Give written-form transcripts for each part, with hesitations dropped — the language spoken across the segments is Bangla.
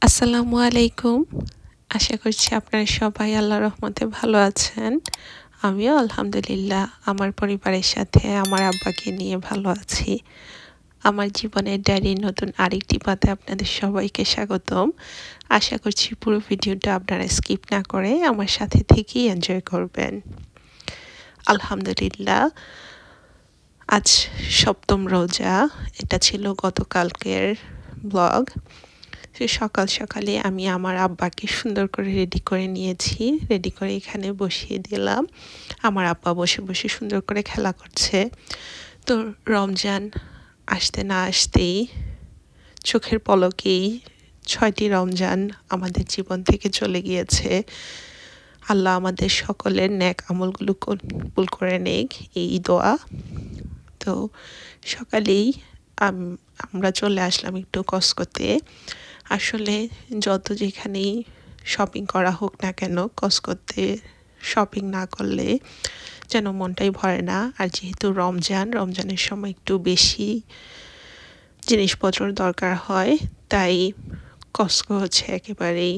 আসসালামু আলাইকুম। আশা করছি আপনারা সবাই আল্লাহর রহমতে ভালো আছেন। আমিও আলহামদুলিল্লাহ আমার পরিবারের সাথে আমার আব্বাকে নিয়ে ভালো আছি। আমার জীবনের ডায়েরির নতুন আরেকটি পাতে আপনাদের সবাইকে স্বাগতম। আশা করছি পুরো ভিডিওটা আপনারা স্কিপ না করে আমার সাথে থেকেই এনজয় করবেন। আলহামদুলিল্লাহ আজ সপ্তম রোজা। এটা ছিল গতকালকের ব্লগ। সকাল সকালে আমি আমার আব্বাকে সুন্দর করে রেডি করে নিয়েছি, রেডি করে এখানে বসিয়ে দিলাম। আমার আব্বা বসে বসে সুন্দর করে খেলা করছে। তো রমজান আসতে না আসতেই চোখের পলকেই 6টি রমজান আমাদের জীবন থেকে চলে গিয়েছে। আল্লাহ আমাদের সকলের নেক আমলগুলো কবুল করে নেক, এই দোয়া। তো সকালেই আমরা চলে আসলাম একটু কসকোতে। আসলে যত যেখানেই শপিং করা হোক না কেন, কসকোতে শপিং না করলে যেন মনটাই ভরে না। আর যেহেতু রমজানের সময় একটু বেশি জিনিসপত্র দরকার হয়, তাই কসকো হচ্ছে একেবারেই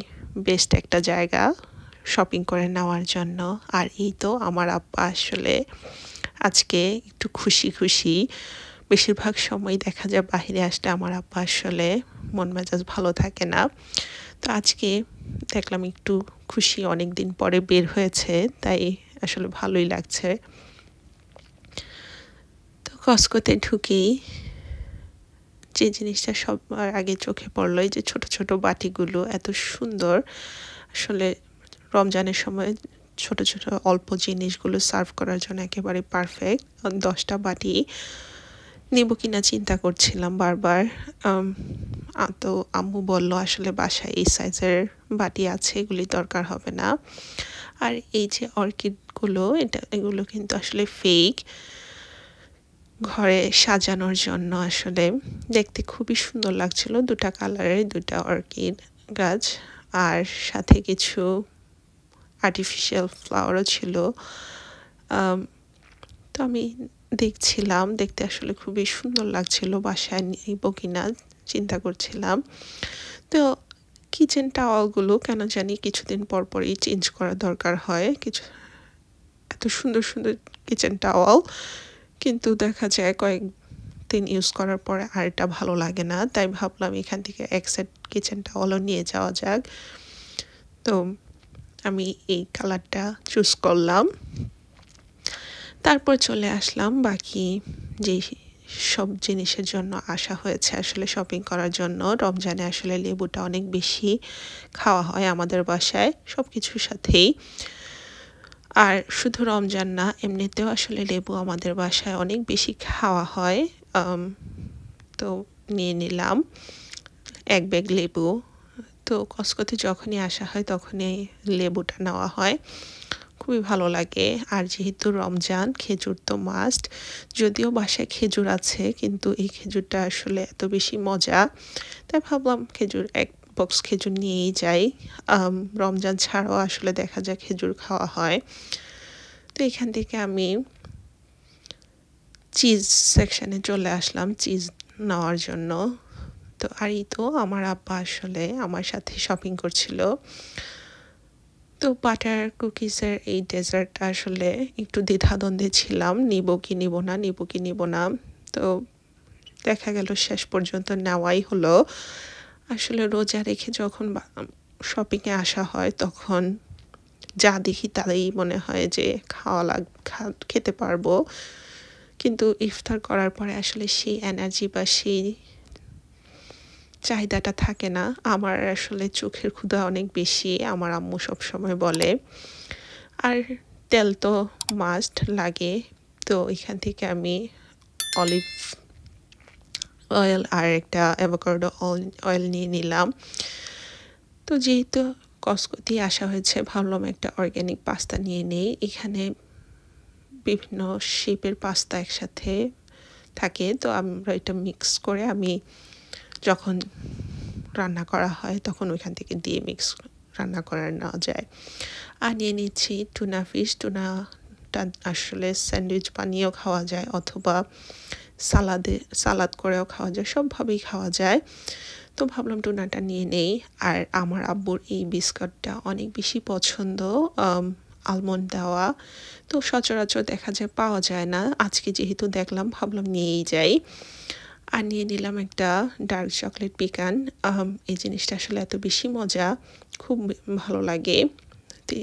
বেস্ট একটা জায়গা শপিং করে নেওয়ার জন্য। আর এই তো আমার আব্বা আসলে আজকে একটু খুশি। বেশিরভাগ সময় দেখা যায় বাহিরে আসলে আমার আব্বা আসলে মন মেজাজ ভালো থাকে না। তো আজকে দেখলাম একটু খুশি, অনেক দিন পরে বের হয়েছে, তাই আসলে ভালোই লাগছে। তো কসকোতে ঢুকেই যে জিনিসটা সবার আগে চোখে পড়লো, এই যে ছোট ছোট বাটিগুলো এত সুন্দর। আসলে রমজানের সময় ছোট ছোট অল্প জিনিসগুলো সার্ভ করার জন্য একেবারে পারফেক্ট। 10টা বাটি নেব কিনা চিন্তা করছিলাম বারবার। তো আম্মু বলল আসলে বাসায় এই সাইজের বাটি আছে, এগুলি দরকার হবে না। আর এই যে অর্কিডগুলো, এগুলো কিন্তু আসলে ফেক, ঘরে সাজানোর জন্য। আসলে দেখতে খুবই সুন্দর লাগছিল, 2টা কালারের 2টা অর্কিড গাছ, আর সাথে কিছু আর্টিফিশিয়াল ফ্লাওয়ারও ছিল। তো আমি দেখছিলাম, দেখতে আসলে খুবই সুন্দর লাগছিল। বাসায় নিব কিনা চিন্তা করছিলাম। তো কিচেন টাওয়ালগুলো কেন জানি কিছুদিন পর পরই চেঞ্জ করা দরকার হয়। এত সুন্দর সুন্দর কিচেন টাওয়াল, কিন্তু দেখা যায় কয়েকদিন ইউজ করার পরে আর এটা ভালো লাগে না। তাই ভাবলাম এখান থেকে এক সেট কিচেন টাওয়ালও নিয়ে যাওয়া যাক। তো আমি এই কালারটা চুজ করলাম। তারপর চলে আসলাম বাকি যে সব জিনিসের জন্য আসা হয়েছে আসলে শপিং করার জন্য। রমজানে আসলে লেবুটা অনেক বেশি খাওয়া হয় আমাদের বাসায় সব কিছুর সাথেই। আর শুধু রমজান না, এমনিতেও আসলে লেবু আমাদের বাসায় অনেক বেশি খাওয়া হয়। তো নিয়ে নিলাম 1 ব্যাগ লেবু। তো কসকোতে যখনই আসা হয় তখনই লেবুটা নেওয়া হয়, খুবই ভালো লাগে। আর যেহেতু রমজান, খেজুর তো মাস্ট। যদিও বাসায় খেজুর আছে, কিন্তু এই খেজুরটা আসলে এত বেশি মজা, তাই ভাবলাম এক বক্স খেজুর নিয়েই যাই। রমজান ছাড়াও আসলে দেখা যায় খেজুর খাওয়া হয়। তো এখান থেকে আমি চিজ সেকশানে চলে আসলাম চিজ নেওয়ার জন্য। তো আর এই তো আমার আব্বা আসলে আমার সাথে শপিং করছিল। তো বাটার কুকিজের এই ডেজার্টটা আসলে একটু দ্বিধাদ্বন্দ্বে ছিলাম, নিব কি নিব না। তো দেখা গেল শেষ পর্যন্ত নেওয়াই হলো। আসলে রোজা রেখে যখন শপিংয়ে আসা হয় তখন যা দেখি তাই মনে হয় যে খেতে পারবো, কিন্তু ইফতার করার পরে আসলে সেই এনার্জি বা সেই চাহিদাটা থাকে না। আমার আসলে চোখের ক্ষুধা অনেক বেশি, আমার আম্মু সব সময় বলে। আর তেল তো মাস্ট লাগে। তো এখান থেকে আমি অলিভ অয়েল আর একটা অ্যাভোকাডো অয়েল নিয়ে নিলাম। তো যেহেতু কসকোতে আসা হয়েছে, ভাবলাম একটা অর্গ্যানিক পাস্তা নিয়ে নেই। এখানে বিভিন্ন শেপের পাস্তা একসাথে থাকে, তো আমরা এটা মিক্স করে আমি যখন রান্না করা হয় তখন ওইখান থেকে দিয়ে রান্না করে নেওয়া যায়। আর নিয়ে নিচ্ছি টুনা ফিশ। টুনাটা আসলে স্যান্ডউইচ বানিয়েও খাওয়া যায়, অথবা সালাদ করেও খাওয়া যায়, সবভাবেই খাওয়া যায়। তো ভাবলাম টুনাটা নিয়ে নেই। আর আমার আব্বুর এই বিস্কুটটা অনেক বেশি পছন্দ, আলমন্ড দেওয়া। তো সচরাচর দেখা যায় পাওয়া যায় না, আজকে যেহেতু দেখলাম ভাবলাম নিয়েই যাই। আর নিয়ে নিলাম একটা ডার্ক চকলেট পিকান। এই জিনিসটা আসলে এত বেশি মজা, খুব ভালো লাগে। তো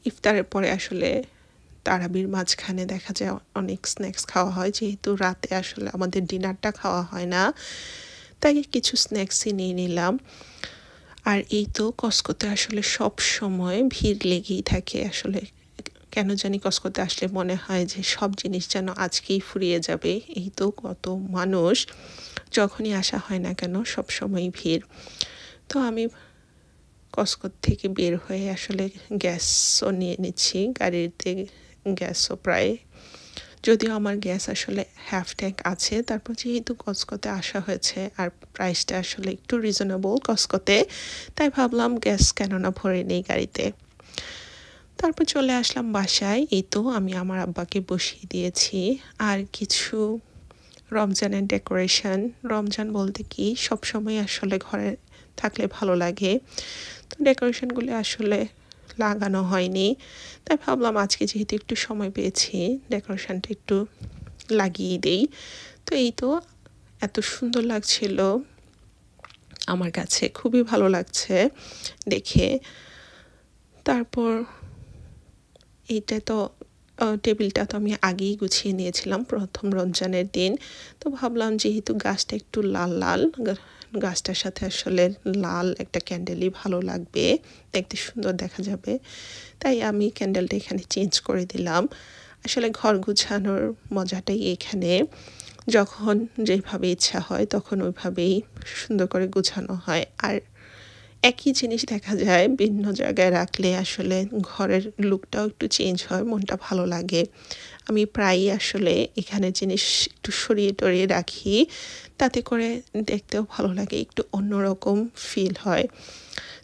ইফতারের পরে আসলে তারাবির মাঝখানে দেখা যায় অনেক স্ন্যাক্স খাওয়া হয়, যেহেতু রাতে আসলে আমাদের ডিনারটা খাওয়া হয় না, তাই কিছু স্ন্যাক্সই নিয়ে নিলাম। আর এই তো কসকোতে আসলে সব সময় ভিড় লেগেই থাকে। আসলে কেন জানি কসকোতে আসলে মনে হয় যে সব জিনিস যেন আজকেই ফুরিয়ে যাবে। এই তো কত মানুষ, যখনই আসা হয় না কেন সব সময় ভিড়। তো আমি কসকো থেকে বের হয়ে আসলে গ্যাসও নিয়ে নিচ্ছি, গাড়িতে গ্যাসও প্রায়, যদিও আমার গ্যাস আসলে হাফ ট্যাঙ্ক আছে। তারপর যেহেতু কসকোতে আসা হয়েছে আর প্রাইসটা আসলে একটু রিজনেবল কসকোতে, তাই ভাবলাম গ্যাস কেননা ভরে নেই গাড়িতে। তারপর চলে আসলাম বাসায়। এই তো আমি আমার আব্বাকে বসিয়ে দিয়েছি আর কিছু রমজানের ডেকোরেশন। রমজান বলতে কি সবসময় আসলে ঘরে থাকলে ভালো লাগে, তো ডেকোরেশনগুলো আসলে লাগানো হয়নি, তাই ভাবলাম আজকে যেহেতু একটু সময় পেয়েছি ডেকোরেশনটা একটু লাগিয়ে দেই। তো এই তো এত সুন্দর লাগছিল আমার কাছে, খুবই ভালো লাগছে দেখে। তারপর এইটা তো টেবিলটা তো আমি আগেই গুছিয়ে নিয়েছিলাম প্রথম রমজানের দিন। তো ভাবলাম যেহেতু গাছটা একটু লাল লাল, গাছটার সাথে আসলে লাল একটা ক্যান্ডেলই ভালো লাগবে, দেখতে সুন্দর দেখা যাবে, তাই আমি ক্যান্ডেলটা এখানে চেঞ্জ করে দিলাম। আসলে ঘর গুছানোর মজাটাই এখানে, যখন যেভাবে ইচ্ছা হয় তখন ওইভাবেই সুন্দর করে গুছানো হয়। আর একই জিনিস দেখা যায় বিভিন্ন জায়গায় রাখলে আসলে ঘরের লুকটাও একটু চেঞ্জ হয়, মনটা ভালো লাগে। আমি প্রায়ই আসলে এখানে জিনিস একটু সরিয়ে টরিয়ে রাখি, তাতে করে দেখতেও ভালো লাগে, একটু অন্যরকম ফিল হয়।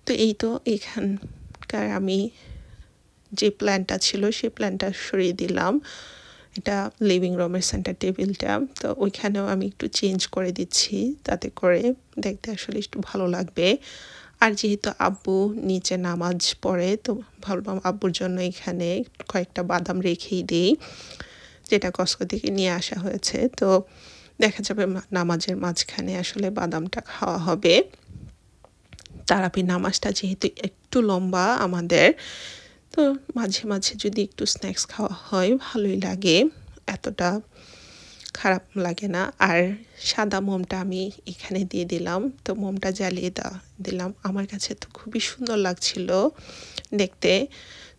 তো এই তো এখানকার আমি যে প্ল্যানটা ছিল সেই প্ল্যানটা সরিয়ে দিলাম, এটা লিভিং রুমের সেন্টার টেবিলটা, তো ওইখানেও আমি একটু চেঞ্জ করে দিচ্ছি, তাতে করে দেখতে আসলে একটু ভালো লাগবে। আর যেহেতু আব্বু নিচে নামাজ পড়ে, তো ভাবলাম আব্বুর জন্য এখানে কয়েকটা বাদাম রেখেই দিই, যেটা কসকো থেকে নিয়ে আসা হয়েছে। তো দেখা যাবে নামাজের মাঝখানে আসলে বাদামটা খাওয়া হবে। তারাবির নামাজটা যেহেতু একটু লম্বা আমাদের, তো মাঝে মাঝে যদি একটু স্ন্যাক্স খাওয়া হয় ভালোই লাগে, এতটা খারাপ লাগে না। আর সাদা মোমটা আমি এখানে দিয়ে দিলাম, তো মোমটা জ্বালিয়ে দিলাম। আমার কাছে তো খুবই সুন্দর লাগছিল দেখতে।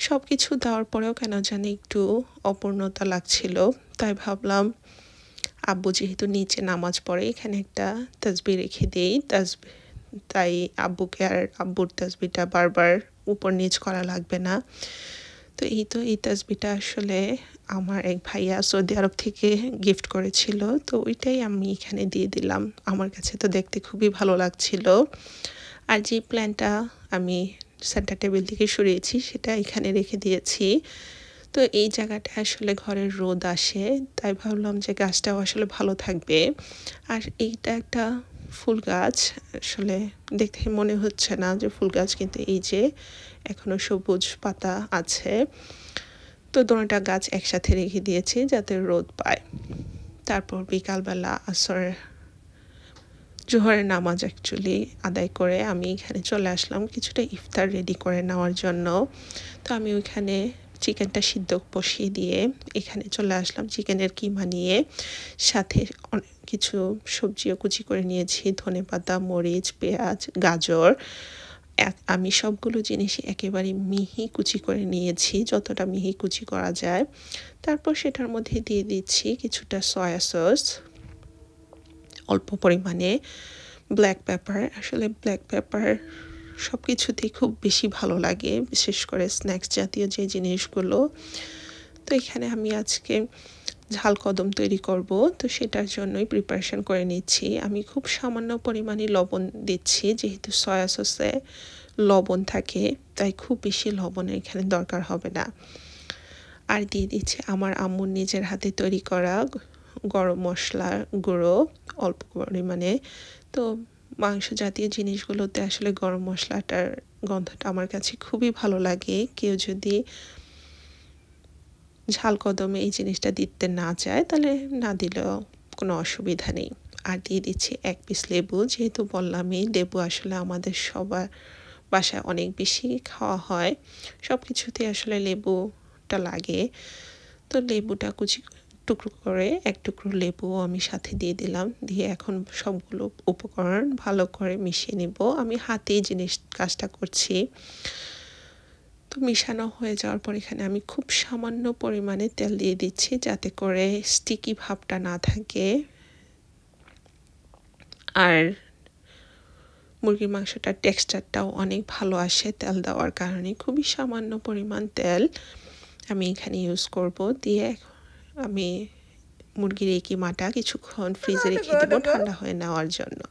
সব কিছু দেওয়ার পরেও কেন জানি একটু অপূর্ণতা লাগছিল, তাই ভাবলাম আব্বু যেহেতু নিচে নামাজ পড়ে এখানে একটা তাসবিহ রেখে দিই। তাই আব্বুকে আর আব্বুর তাসবিহটা বারবার উপর নিচ করা লাগবে না। তো এই তো এই তাসবিহটা আসলে আমার এক ভাইয়া সৌদি আরব থেকে গিফট করেছিল, তো ওইটাই আমি এখানে দিয়ে দিলাম। আমার কাছে তো দেখতে খুবই ভালো লাগছিল। আর যে প্ল্যানটা আমি সেন্টার টেবিল থেকে সরিয়েছি সেটা এখানে রেখে দিয়েছি। তো এই জায়গাটা আসলে ঘরের রোদ আসে, তাই ভাবলাম যে গাছটাও আসলে ভালো থাকবে। আর এইটা একটা ফুল গাছ, আসলে দেখে মনে হচ্ছে না যে ফুল গাছ, কিন্তু এই যে এখনো সবুজ পাতা আছে। তো দুটো গাছ একসাথে রেখে দিয়েছি যাতে রোদ পায়। তারপর বিকালবেলা জোহরের নামাজ অ্যাকচুয়ালি আদায় করে আমি এখানে চলে আসলাম কিছুটা ইফতার রেডি করে নেওয়ার জন্য। তো আমি ওইখানে চিকেনটা সিদ্ধ বসিয়ে দিয়ে এখানে চলে আসলাম চিকেনের কিমা নিয়ে, সাথে অনেক কিছু সবজিও কুচি করে নিয়েছি, ধনেপাতা, মরিচ, পেঁয়াজ, গাজর। আমি সবগুলো জিনিসই একেবারে মিহি কুচি করে নিয়েছি, যতটা মিহি কুচি করা যায়। তারপর সেটার মধ্যে দিয়ে দিচ্ছি কিছুটা সয়া সস, অল্প পরিমাণে ব্ল্যাক পেপার। আসলে ব্ল্যাক পেপার সব কিছুতেই খুব বেশি ভালো লাগে, বিশেষ করে স্ন্যাক্স জাতীয় যে জিনিসগুলো। তো এখানে আমি আজকে ঝাল কদম তৈরি করব, তো সেটার জন্যই প্রিপারেশন করে নিচ্ছি। আমি খুব সামান্য পরিমাণে লবণ দিচ্ছি, যেহেতু সয়া সসে লবণ থাকে তাই খুব বেশি লবণের এখানে দরকার হবে না। আর দিয়ে দিচ্ছি আমার আম্মুর নিজের হাতে তৈরি করা গরম মশলার গুঁড়ো অল্প পরিমাণে। তো মাংস জাতীয় জিনিসগুলোতে আসলে গরম মশলাটার গন্ধটা আমার কাছে খুবই ভালো লাগে। কেউ যদি ঝাল কদমে এই জিনিসটা দিতে না চায় তাহলে না দিলেও কোনো অসুবিধা নেই। আর দিয়ে দিচ্ছি 1 পিস লেবু, যেহেতু বললামই লেবু আসলে আমাদের সবার বাসায় অনেক বেশি খাওয়া হয়, সব কিছুতে আসলে লেবুটা লাগে। তো লেবুটা কুচি টুকরো করে 1 টুকরো লেবু আমি সাথে দিয়ে দিলাম, দিয়ে এখন সবগুলো উপকরণ ভালো করে মিশিয়ে নিব। আমি হাতেই কাজটা করছি। তো মিশানো হয়ে যাওয়ার পর এখানে আমি খুব সামান্য পরিমাণে তেল দিয়ে দিচ্ছি, যাতে করে স্টিকি ভাবটা না থাকে। আর মুরগির মাংসটার টেক্সচারটাও অনেক ভালো আসে তেল দেওয়ার কারণে। খুবই সামান্য পরিমাণ তেল আমি এখানে ইউজ করব। দিয়ে আমি মুরগির এই কিমাটা কিছুক্ষণ ফ্রিজে রেখে দেব ঠান্ডা হয়ে নেওয়ার জন্য।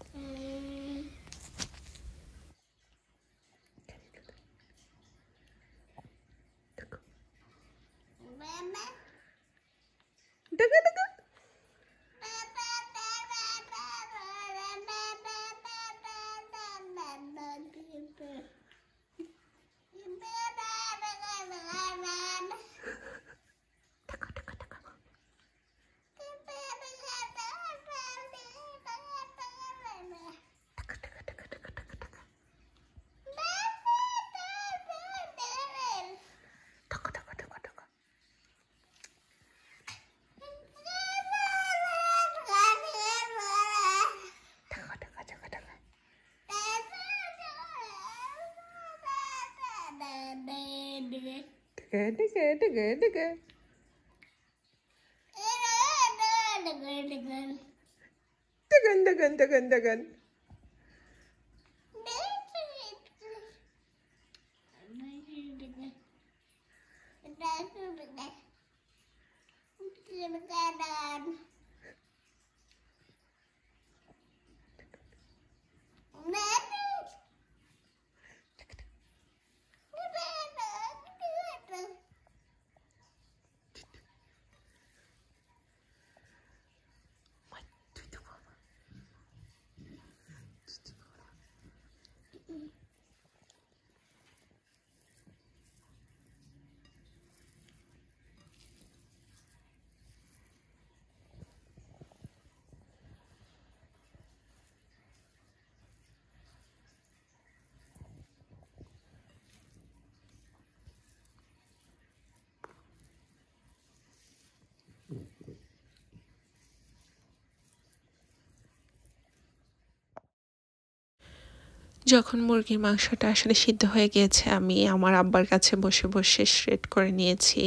যখন মুরগির মাংসটা আসলে সিদ্ধ হয়ে গিয়েছে, আমি আমার আব্বার কাছে বসে বসে শ্রেড করে নিয়েছি।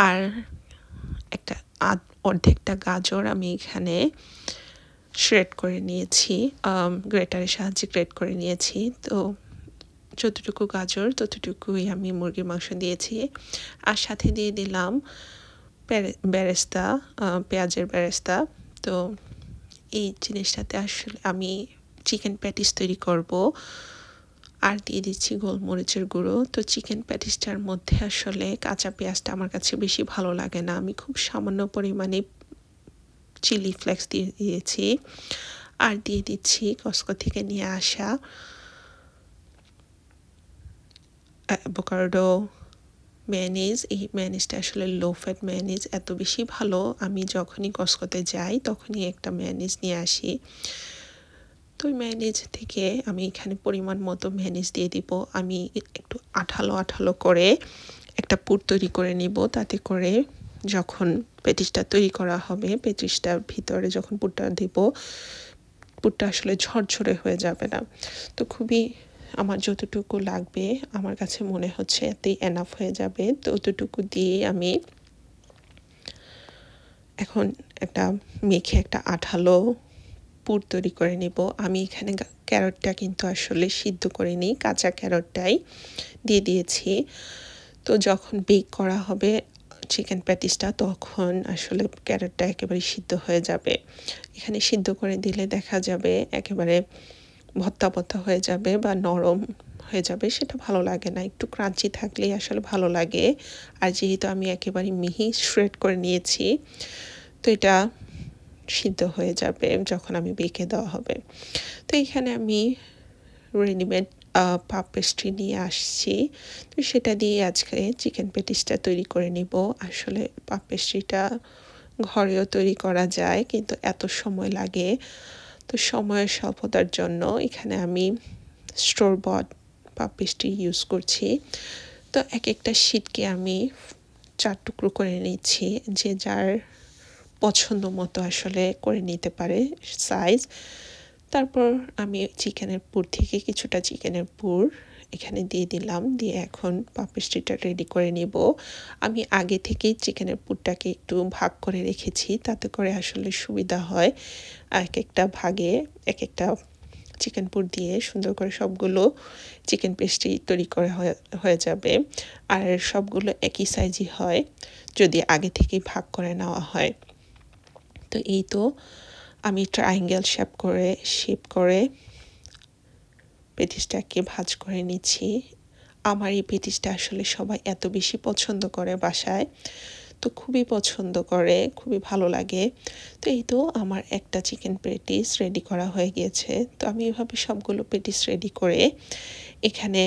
আর একটা অর্ধেকটা গাজর আমি এখানে শ্রেড করে নিয়েছি, গ্রেটারের সাহায্যে গ্রেট করে নিয়েছি। তো যতটুকু গাজর ততটুকুই আমি মুরগির মাংস দিয়েছি। আর সাথে দিয়ে দিলাম বেরেস্তা, পেঁয়াজের বেরেস্তা। তো এই জিনিসটাতে আসলে আমি চিকেন প্যাটিস তৈরি করব। আর দিয়ে দিচ্ছি গোলমরিচের গুঁড়ো। তো চিকেন প্যাটিসটার মধ্যে আসলে কাঁচা পেঁয়াজটা আমার কাছে বেশি ভালো লাগে না, আমি খুব সামান্য পরিমাণে চিলি ফ্লেক্স দিয়ে দিয়েছি। আর দিয়ে দিচ্ছি কস্কো থেকে নিয়ে আসা অ্যাভোকাডো মেয়োনিজ। এই মেয়োনিজটা আসলে লো ফ্যাট মেয়োনিজ, এত বেশি ভালো। আমি যখনই কস্কোতে যাই তখনই একটা মেয়োনিজ নিয়ে আসি। তো ওই মেয়োনিজ থেকে আমি এখানে পরিমাণ মতো মেয়োনিজ দিয়ে দিব। আমি একটু আঠালো আঠালো করে একটা পুর তৈরি করে নিব, তাতে করে যখন পেটিসটা তৈরি করা হবে, পেটিসটার ভিতরে যখন পুরটা দিব, পুরটা আসলে ঝরঝরে হয়ে যাবে না। তো খুবই আমার যতটুকু লাগবে আমার কাছে মনে হচ্ছে এতেই এনাফ হয়ে যাবে। তো অতটুকু দিয়ে আমি এখন একটা মেখে একটা আঠালো পুর তৈরি করে নেব। আমি এখানে ক্যারটটা কিন্তু আসলে সিদ্ধ করে নিই, কাঁচা ক্যারটটাই দিয়ে দিয়েছি। তো যখন বেক করা হবে চিকেন প্যাটিসটা, তখন আসলে ক্যারটটা একেবারে সিদ্ধ হয়ে যাবে। এখানে সিদ্ধ করে দিলে দেখা যাবে একেবারে ভর্তা ভর্তা হয়ে যাবে বা নরম হয়ে যাবে, সেটা ভালো লাগে না। একটু ক্রাঞ্চি থাকলেই আসলে ভালো লাগে। আর যেহেতু আমি একেবারে মিহি শ্রেড করে নিয়েছি, তো এটা সিদ্ধ হয়ে যাবে যখন আমি বেকে দেওয়া হবে। তো এখানে আমি রেডিমেড পাপ পেস্ট্রি নিয়ে আসছি। তো সেটা দিয়ে আজকে চিকেন প্যাটিসটা তৈরি করে নিব। আসলে পাপ পেস্ট্রিটা ঘরেও তৈরি করা যায়, কিন্তু এত সময় লাগে। তো সময়ের স্বল্পতার জন্য এখানে আমি স্টোর বট পাপ পেস্ট্রি ইউজ করছি। তো এক একটা শীটকে আমি 4 টুকরো করে নিচ্ছি, যে যার পছন্দ মতো আসলে করে নিতে পারে সাইজ। তারপর আমি চিকেনের পুর থেকে কিছুটা চিকেনের পুর এখানে দিয়ে দিলাম, দিয়ে এখন পাপ পেস্ট্রিটা রেডি করে নিব। আমি আগে থেকেই চিকেনের পুরটাকে একটু ভাগ করে রেখেছি, তাতে করে আসলে সুবিধা হয়। এক একটা ভাগে এক একটা চিকেন পুর দিয়ে সুন্দর করে সবগুলো চিকেন পেস্ট্রি তৈরি করা হয়ে যাবে। আর সবগুলো একই সাইজই হয় যদি আগে থেকেই ভাগ করে নেওয়া হয়। তো এই তো আমি ট্রায়াঙ্গেল শেপ করে পেটিসটাকে ভাঁজ করে নিচ্ছি। আমার এই পেটিসটা আসলে সবাই এত বেশি পছন্দ করে বাসায়, তো খুবই পছন্দ করে, খুবই ভালো লাগে। তো এই তো আমার একটা চিকেন পেটিস রেডি করা হয়ে গিয়েছে। তো আমি এভাবে সবগুলো পেটিস রেডি করে এখানে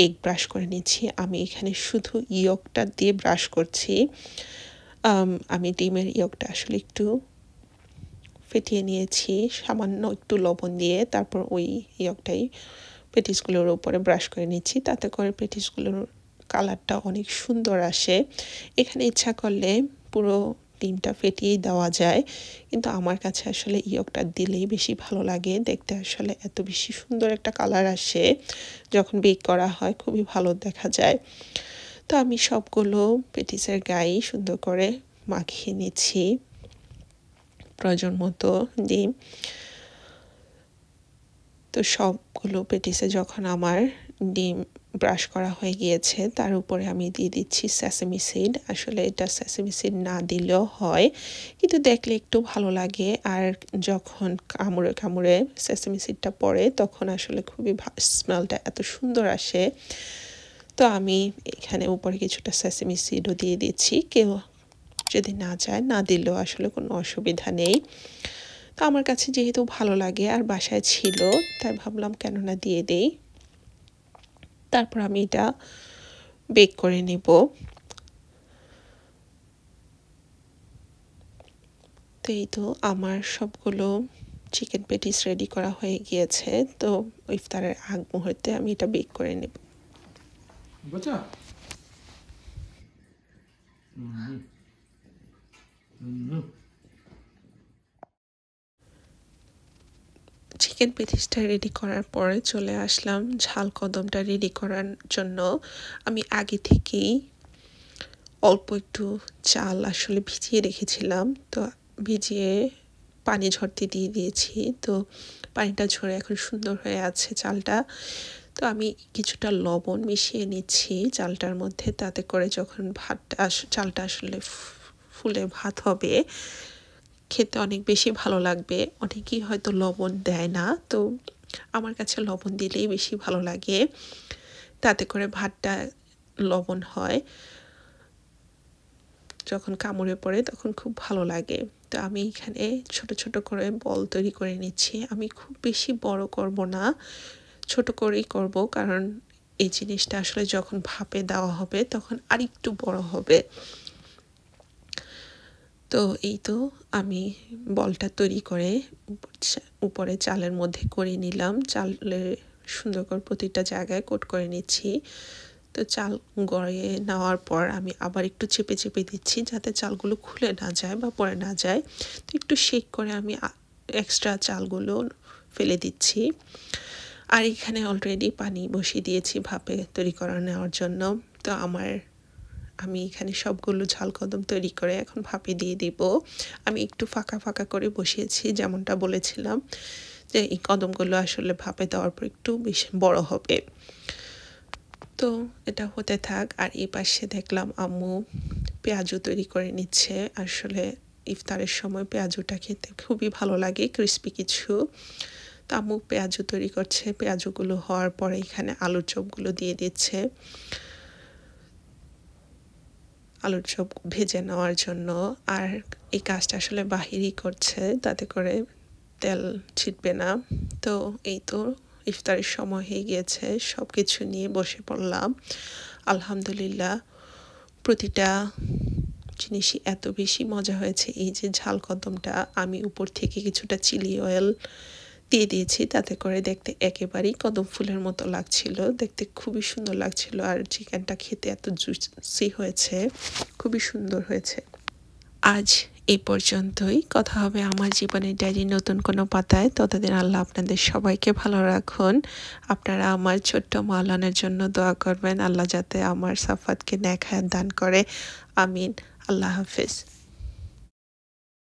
এগ ব্রাশ করে নিচ্ছি। আমি এখানে শুধু ইয়কটা দিয়ে ব্রাশ করছি। আমি ডিমের ইয়কটা আসলে একটু ফেটিয়ে নিয়েছি সামান্য একটু লবণ দিয়ে, তারপর ওই ইয়কটাই পেটিসগুলোর উপরে ব্রাশ করে নিচ্ছি, তাতে করে পেটিসগুলোর কালারটা অনেক সুন্দর আসে। এখানে ইচ্ছা করলে পুরো ডিমটা ফেটিয়েই দেওয়া যায়, কিন্তু আমার কাছে আসলে ইয়কটা দিলেই বেশি ভালো লাগে। দেখতে আসলে এত বেশি সুন্দর একটা কালার আসে, যখন বেক করা হয় খুবই ভালো দেখা যায়। তো আমি সবগুলো পেটিসের গায়ে সুন্দর করে মাখিয়ে নিচ্ছি প্রয়োজন মতো ডিম। তো সবগুলো পেটিসে যখন আমার ডিম ব্রাশ করা হয়ে গিয়েছে, তার উপরে আমি দিয়ে দিচ্ছি সেসামি সিড। আসলে এটা সেসামি সিড না দিলেও হয়, কিন্তু দেখলে একটু ভালো লাগে। আর যখন কামড়ে কামড়ে সেসামি সিডটা পড়ে, তখন আসলে খুবই স্মেলটা এত সুন্দর আসে। তো আমি এখানে উপরে কিছুটা সেসামি সিডও দিয়ে দিচ্ছি। কেউ যদি না চায়, না দিলেও আসলে কোনো অসুবিধা নেই। তো আমার কাছে যেহেতু ভালো লাগে আর বাসায় ছিল, তাই ভাবলাম কেননা দিয়ে দেই। তারপর আমি এটা বেক করে নেব। তো এই তো আমার সবগুলো চিকেন পেটিস রেডি করা হয়ে গিয়েছে। তো ইফতারের আগ মুহূর্তে আমি এটা বেক করে নেব। চিকেন পেটিসটা রেডি করার পরে চলে আসলাম ঝাল কদমটা রেডি করার জন্য। আমি আগে থেকেই অল্প একটু চাল আসলে ভিজিয়ে রেখেছিলাম, তো ভিজিয়ে পানি ঝরতে দিয়ে দিয়েছি। তো পানিটা ঝরে এখন সুন্দর হয়ে আছে চালটা। তো আমি কিছুটা লবণ মিশিয়ে নিচ্ছি চালটার মধ্যে, তাতে করে যখন চালটা আসলে ফুলে ভাত হবে, খেতে অনেক বেশি ভালো লাগবে। অনেকেই হয়তো লবণ দেয় না, তো আমার কাছে লবণ দিলেই বেশি ভালো লাগে, তাতে করে ভাতটা লবণ হয়। যখন কামড়ে পড়ে তখন খুব ভালো লাগে। তো আমি এখানে ছোট ছোট করে বল তৈরি করে নিচ্ছি। আমি খুব বেশি বড় করব না, ছোট করেই করব, কারণ এই জিনিসটা আসলে যখন ভাপে দেওয়া হবে তখন আরেকটু বড় হবে। তো এই তো আমি বলটা তৈরি করে উপরে চালের মধ্যে করে নিলাম। চালের সুন্দর করে প্রতিটা জায়গায় কোট করে নিচ্ছি। তো চাল গড়িয়ে নেওয়ার পর আমি আবার একটু চেপে চেপে দিচ্ছি, যাতে চালগুলো খুলে না যায় বা পড়ে না যায়। তো একটু শেক করে আমি এক্সট্রা চালগুলো ফেলে দিচ্ছি। আর এখানে অলরেডি পানি বসিয়ে দিয়েছি ভাপে তৈরি করে নেওয়ার জন্য। তো আমি এখানে সবগুলো ঝাল কদম তৈরি করে এখন ভাপে দিয়ে দিব। আমি একটু ফাঁকা ফাঁকা করে বসিয়েছি, যেমনটা বলেছিলাম যে এই কদমগুলো আসলে ভাপে দেওয়ার পর একটু বেশি বড় হবে। তো এটা হতে থাক। আর এই পাশে দেখলাম আম্মু পেঁয়াজু তৈরি করে নিচ্ছে। আসলে ইফতারের সময় পেঁয়াজুটা খেতে খুবই ভালো লাগে, ক্রিস্পি কিছু। তো আম্মু পেঁয়াজু তৈরি করছে। পেঁয়াজুগুলো হওয়ার পরে এখানে আলুর চপগুলো দিয়ে দিচ্ছে। আলুর চপ ভেজে নেওয়ার জন্য। আর এই কাজটা আসলে বাহিরই করছে, তাতে করে তেল ছিটবে না। তো এই তো ইফতারের সময় হয়ে গিয়েছে, সব কিছু নিয়ে বসে পড়লাম। আলহামদুলিল্লাহ প্রতিটা জিনিসই এত বেশি মজা হয়েছে। এই যে ঝাল কদমটা আমি উপর থেকে কিছুটা চিলি অয়েল দিয়ে দিয়েছি, তাতে করে দেখতে একেবারেই কদম ফুলের মতো লাগছিল, দেখতে খুবই সুন্দর লাগছিল। আর চিকেনটা খেতে এত জুসি হয়েছে, খুবই সুন্দর হয়েছে। আজ এই পর্যন্তই, কথা হবে আমার জীবনের ডায়েরি নতুন কোনো পাতায়। ততদিন আল্লাহ আপনাদের সবাইকে ভালো রাখুন। আপনারা আমার ছোট্ট মাওলানার জন্য দোয়া করবেন, আল্লাহ যাতে আমার সাফাতকে নেক হায়াত দান করে। আমিন। আল্লাহ হাফিজ।